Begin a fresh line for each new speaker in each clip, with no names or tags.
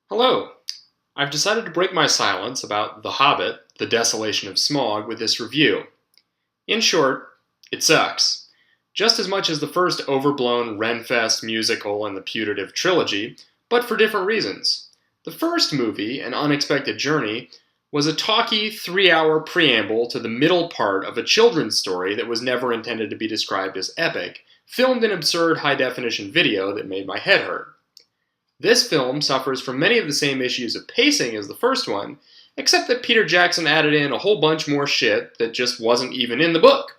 Hello! I've decided to break my silence about The Hobbit, The Desolation of Smaug with this review. In short, it sucks. Just as much as the first overblown Renfest musical and the putative trilogy, but for different reasons. The first movie, An Unexpected Journey, was a talky 3-hour preamble to the middle part of a children's story that was never intended to be described as epic, filmed in absurd high-definition video that made my head hurt. This film suffers from many of the same issues of pacing as the first one, except that Peter Jackson added in a whole bunch more shit that just wasn't even in the book.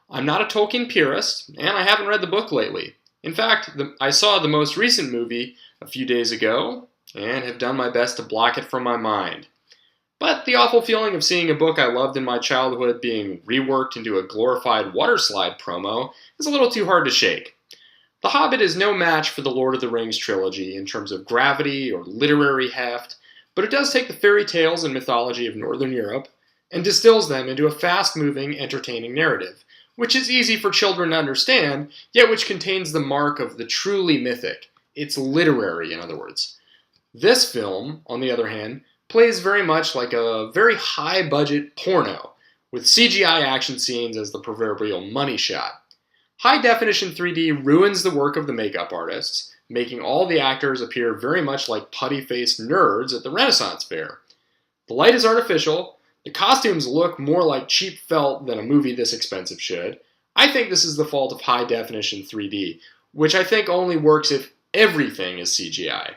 I'm not a Tolkien purist, and I haven't read the book lately. In fact, I saw the most recent movie a few days ago, and have done my best to block it from my mind. But the awful feeling of seeing a book I loved in my childhood being reworked into a glorified waterslide promo is a little too hard to shake. The Hobbit is no match for the Lord of the Rings trilogy in terms of gravity or literary heft, but it does take the fairy tales and mythology of Northern Europe and distills them into a fast-moving, entertaining narrative, which is easy for children to understand, yet which contains the mark of the truly mythic. It's literary, in other words. This film, on the other hand, plays very much like a very high-budget porno, with CGI action scenes as the proverbial money shot. High-definition 3D ruins the work of the makeup artists, making all the actors appear very much like putty-faced nerds at the Renaissance Fair. The light is artificial, the costumes look more like cheap felt than a movie this expensive should. I think this is the fault of high-definition 3D, which I think only works if everything is CGI.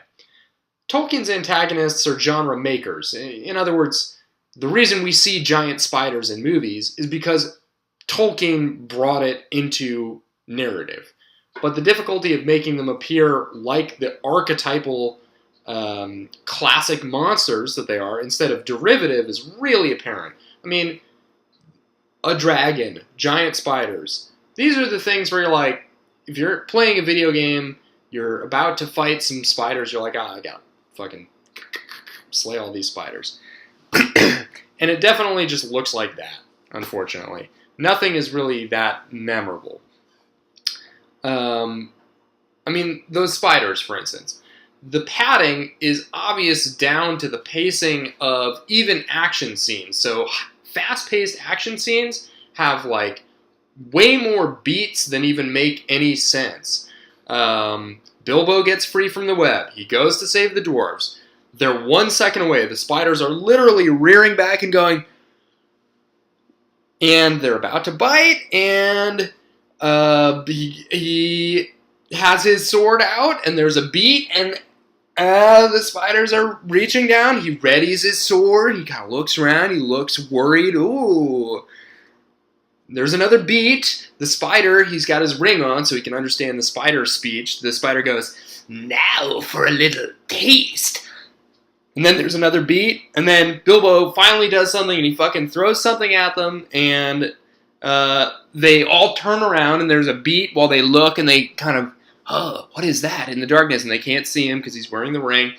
Tolkien's antagonists are genre makers. In other words, the reason we see giant spiders in movies is because Tolkien brought it into narrative. But the difficulty of making them appear like the archetypal classic monsters that they are instead of derivative is really apparent. I mean, a dragon, giant spiders. These are the things where you're like, if you're playing a video game, you're about to fight some spiders, you're like, I gotta fucking slay all these spiders. And it definitely just looks like that, unfortunately. Nothing is really that memorable. I mean, those spiders, for instance. The padding is obvious down to the pacing of even action scenes. So fast-paced action scenes have, like, way more beats than even make any sense. Bilbo gets free from the web. He goes to save the dwarves. They're 1 second away. The spiders are literally rearing back and going, and they're about to bite, and he has his sword out, and there's a beat, and the spiders are reaching down. He readies his sword. He kind of looks around. He looks worried. Ooh. There's another beat. The spider, he's got his ring on so he can understand the spider speech. The spider goes, "Now for a little taste." And then there's another beat, and then Bilbo finally does something, and he fucking throws something at them, and they all turn around, and there's a beat while they look, and they kind of, oh, what is that, in the darkness, and they can't see him because he's wearing the ring.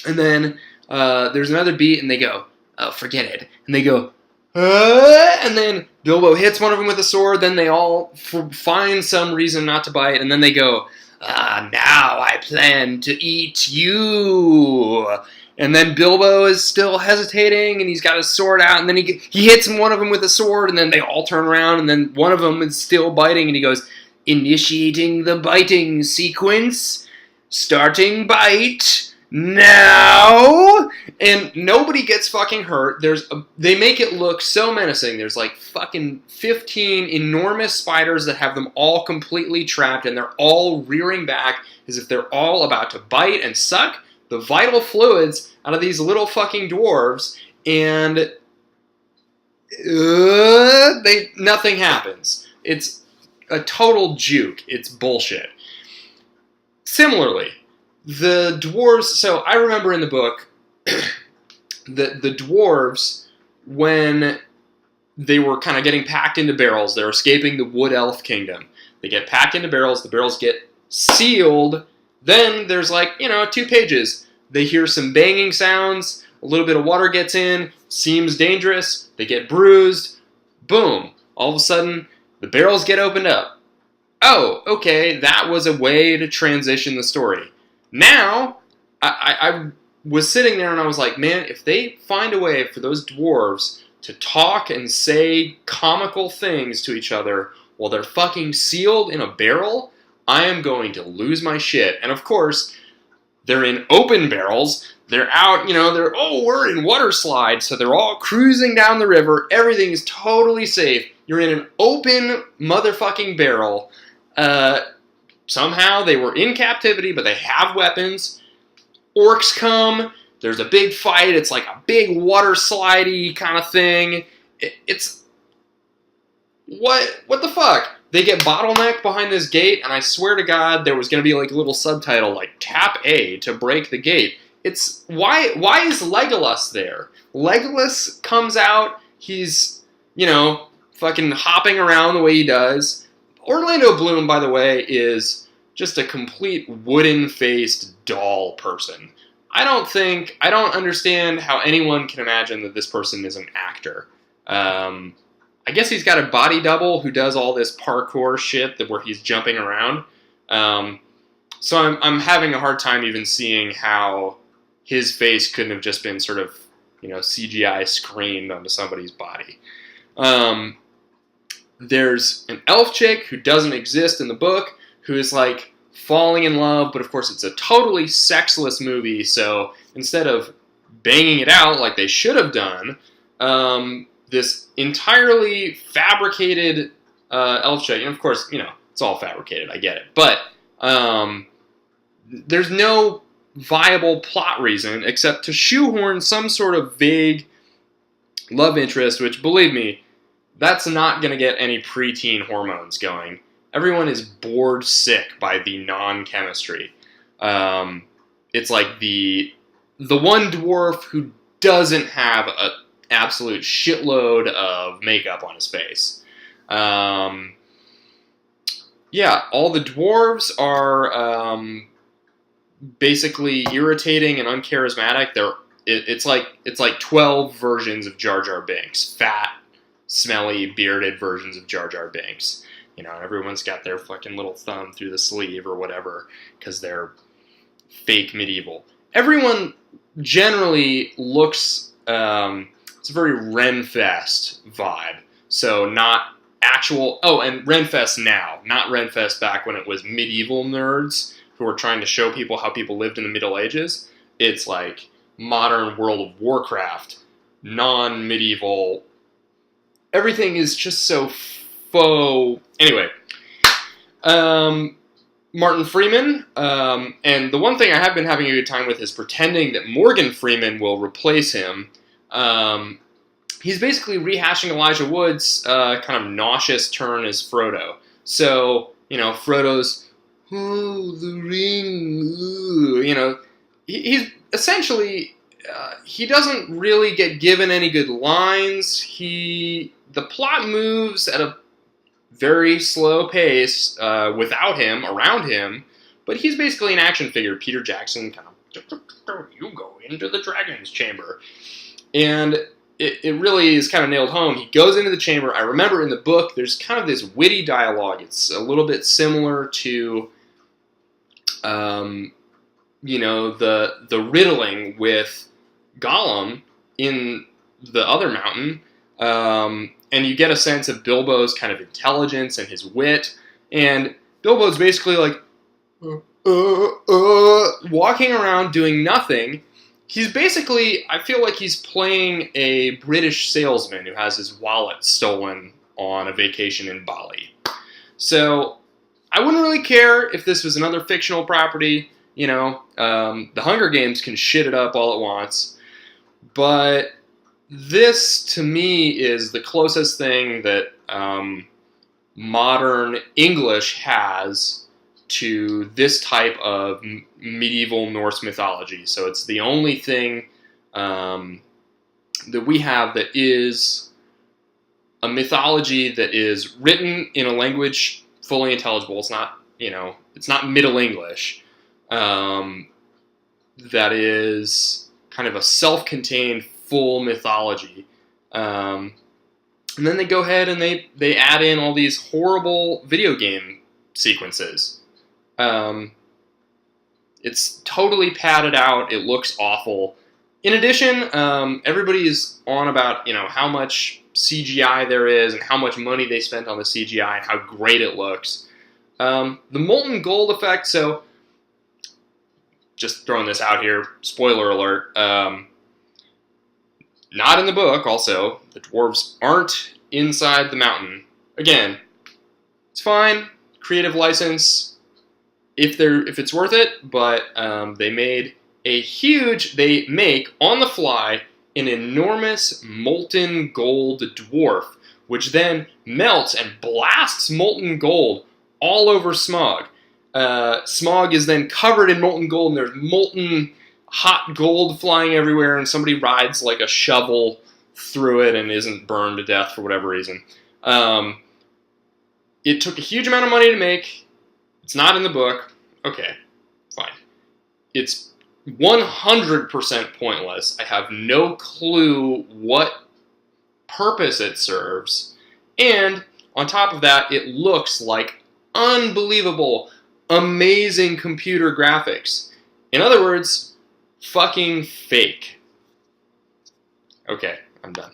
And then there's another beat, and they go, oh, forget it. And they go, and then Bilbo hits one of them with a sword, then they all find some reason not to bite, and then they go, now I plan to eat you. And then Bilbo is still hesitating, and he's got his sword out, and then he hits one of them with a sword, and then they all turn around, and then one of them is still biting, and he goes, initiating the biting sequence, starting bite, now, and nobody gets fucking hurt. They make it look so menacing. There's like fucking 15 enormous spiders that have them all completely trapped, and they're all rearing back as if they're all about to bite and suck the vital fluids out of these little fucking dwarves, and nothing happens. It's a total juke. It's bullshit. Similarly, the dwarves, so I remember in the book, the dwarves, when they were kind of getting packed into barrels, they're escaping the Wood Elf Kingdom. They get packed into barrels, the barrels get sealed. Then there's 2 pages. They hear some banging sounds, a little bit of water gets in, seems dangerous, they get bruised, boom. All of a sudden, the barrels get opened up. Oh, okay, that was a way to transition the story. Now, I was sitting there and I was like, man, if they find a way for those dwarves to talk and say comical things to each other while they're fucking sealed in a barrel, I am going to lose my shit. And of course, they're in open barrels. They're out, we're in water slides, so they're all cruising down the river. Everything is totally safe. You're in an open motherfucking barrel. Somehow they were in captivity, but they have weapons. Orcs come. There's a big fight. It's like a big water slidey kind of thing. It's what the fuck? They get bottlenecked behind this gate, and I swear to God, there was going to be like a little subtitle like "Tap A to break the gate." It's why is Legolas there? Legolas comes out. He's fucking hopping around the way he does. Orlando Bloom, by the way, is just a complete wooden-faced doll person. I don't understand how anyone can imagine that this person is an actor. I guess he's got a body double who does all this parkour shit where he's jumping around. So I'm having a hard time even seeing how his face couldn't have just been sort of, CGI screened onto somebody's body. There's an elf chick who doesn't exist in the book who is like falling in love, but of course it's a totally sexless movie, so instead of banging it out like they should have done, this entirely fabricated elf chick, and of course, it's all fabricated, I get it, but there's no viable plot reason except to shoehorn some sort of vague love interest, which, believe me, that's not going to get any preteen hormones going. Everyone is bored sick by the non-chemistry. It's like the one dwarf who doesn't have an absolute shitload of makeup on his face. Yeah, all the dwarves are basically irritating and uncharismatic. It's like 12 versions of Jar Jar Binks. Fat, smelly, bearded versions of Jar Jar Binks. Everyone's got their fucking little thumb through the sleeve or whatever because they're fake medieval. Everyone generally looks, it's a very Renfest vibe. So not actual, and Renfest now, not Renfest back when it was medieval nerds who were trying to show people how people lived in the Middle Ages. It's like modern World of Warcraft, non-medieval. Everything is just so faux. Anyway, Martin Freeman, and the one thing I have been having a good time with is pretending that Morgan Freeman will replace him. He's basically rehashing Elijah Wood's kind of nauseous turn as Frodo. So, Frodo's, oh, the ring, ooh, he's essentially, he doesn't really get given any good lines. The plot moves at a very slow pace without him, around him, but he's basically an action figure. Peter Jackson kind of, you go into the dragon's chamber. And it really is kind of nailed home. He goes into the chamber. I remember in the book, there's kind of this witty dialogue. It's a little bit similar to, the riddling with Gollum in the other mountain. And you get a sense of Bilbo's kind of intelligence and his wit. And Bilbo's basically like, walking around doing nothing. He's basically, I feel like he's playing a British salesman who has his wallet stolen on a vacation in Bali. So, I wouldn't really care if this was another fictional property. The Hunger Games can shit it up all it wants. But this, to me, is the closest thing that modern English has to this type of medieval Norse mythology. So it's the only thing that we have that is a mythology that is written in a language fully intelligible. It's not, it's not Middle English. That is kind of a self-contained full mythology. And then they go ahead and they add in all these horrible video game sequences. It's totally padded out. It looks awful. In addition, everybody is on about how much CGI there is and how much money they spent on the CGI and how great it looks. The molten gold effect, so just throwing this out here, spoiler alert, not in the book also. The dwarves aren't inside the mountain. Again, it's fine, creative license, if it's worth it, but they make on the fly an enormous molten gold dwarf, which then melts and blasts molten gold all over Smaug. Smaug is then covered in molten gold, and there's molten hot gold flying everywhere, and somebody rides like a shovel through it and isn't burned to death for whatever reason. It took a huge amount of money to make. It's not in the book. Okay, fine. It's 100% pointless. I have no clue what purpose it serves. And on top of that, it looks like unbelievable, amazing computer graphics. In other words, fucking fake. Okay, I'm done.